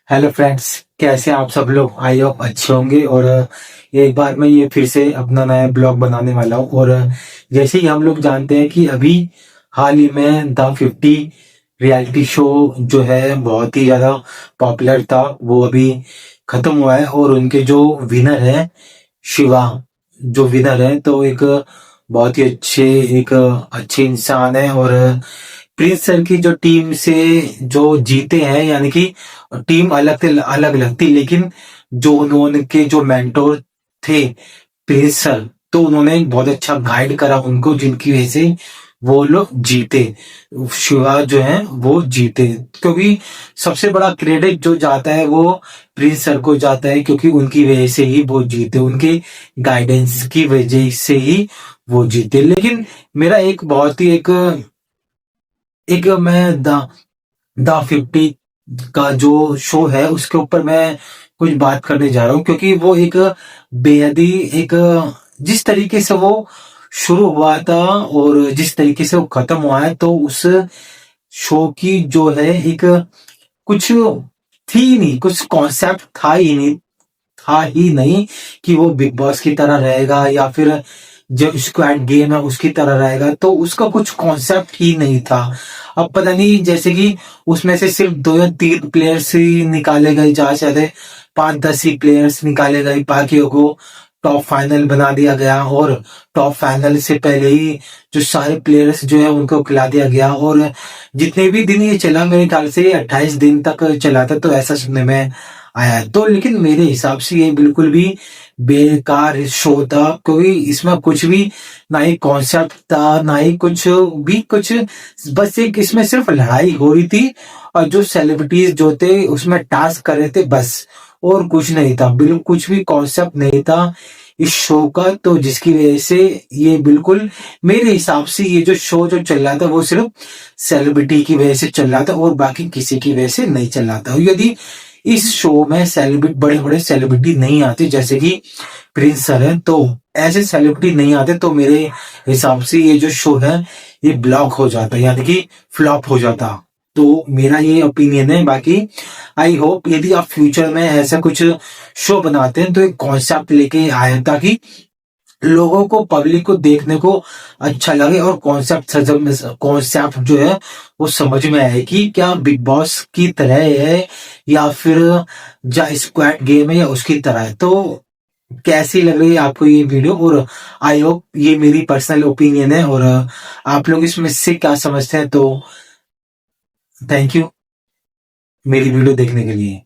Hello friends, कैसे हैं आप सब लोग। आई होप अच्छे होंगे। और एक बार मैं ये फिर से अपना नया ब्लॉग बनाने वाला हूँ। और जैसे ही हम लोग जानते हैं कि अभी हाल ही में द 50 रियलिटी शो जो है बहुत ही ज्यादा पॉपुलर था, वो अभी खत्म हुआ है। और उनके जो विनर है शिवा, जो विनर है तो एक बहुत ही अच्छे इंसान है। और प्रिंस सर की जो टीम से जो जीते हैं, यानी कि टीम अलग अलग अलग थी, लेकिन जो उन्होंने जो मेंटोर थे प्रिंस सर, तो उन्होंने बहुत अच्छा गाइड करा उनको, जिनकी वजह से वो लोग जीते। शिवा जो है वो जीते, क्योंकि सबसे बड़ा क्रेडिट जो जाता है वो प्रिंस सर को जाता है, क्योंकि उनकी वजह से ही वो जीते, उनके गाइडेंस की वजह से ही वो जीते। लेकिन मेरा एक बहुत ही एक एक मैं द 50 का जो शो है उसके ऊपर मैं कुछ बात करने जा रहा हूँ, क्योंकि वो एक बेहद ही एक जिस तरीके से वो शुरू हुआ था और जिस तरीके से वो खत्म हुआ है, तो उस शो की जो है एक कुछ थी ही नहीं, कुछ कॉन्सेप्ट था ही नहीं कि वो बिग बॉस की तरह रहेगा या फिर जो स्क्वाड गेम है उसकी तरह रहेगा। तो उसका कुछ कॉन्सेप्ट ही नहीं था। अब पता नहीं, जैसे कि उसमें से सिर्फ 2 या 3 प्लेयर्स ही निकाले गए, ज्यादा से ज्यादा 5-10 ही प्लेयर्स निकाले गए, बाकियों को टॉप फाइनल बना दिया गया। और टॉप फाइनल से पहले ही जो सारे प्लेयर्स जो है उनको खिला दिया गया। और जितने भी दिन ये चला, मेरे ख्याल से 28 दिन तक चला था, तो ऐसा सुनने में आया है। तो लेकिन मेरे हिसाब से ये बिल्कुल भी बेकार शो था, क्योंकि इसमें कुछ भी ना ही कॉन्सेप्ट था, ना ही कुछ बस एक इसमें सिर्फ लड़ाई हो रही थी, और जो सेलिब्रिटीज जो थे उसमें टास्क कर रहे थे बस, और कुछ नहीं था। बिल्कुल कुछ भी कॉन्सेप्ट नहीं था इस शो का, तो जिसकी वजह से ये बिल्कुल मेरे हिसाब से ये जो शो जो चल रहा था वो सिर्फ सेलिब्रिटी की वजह से चल रहा था, और बाकी किसी की वजह से नहीं चल रहा था। यदि इस शो में सेलिब्रिटी, बड़े बड़े सेलिब्रिटी नहीं आते, जैसे कि प्रिंस सर है, तो ऐसे सेलिब्रिटी नहीं आते, तो मेरे हिसाब से ये जो शो है ये ब्लॉक हो जाता, यानी कि फ्लॉप हो जाता। तो मेरा ये ओपिनियन है। बाकी आई होप यदि आप फ्यूचर में ऐसा कुछ शो बनाते हैं तो एक कॉन्सेप्ट लेके आए, ताकि लोगों को, पब्लिक को देखने को अच्छा लगे, और कॉन्सेप्ट जो है वो समझ में आए कि क्या बिग बॉस की तरह है या फिर जा स्क्वाड गेम है या उसकी तरह है। तो कैसी लग रही है आपको ये वीडियो, और आई होप ये मेरी पर्सनल ओपिनियन है, और आप लोग इसमें से क्या समझते हैं। तो थैंक यू मेरी वीडियो देखने के लिए।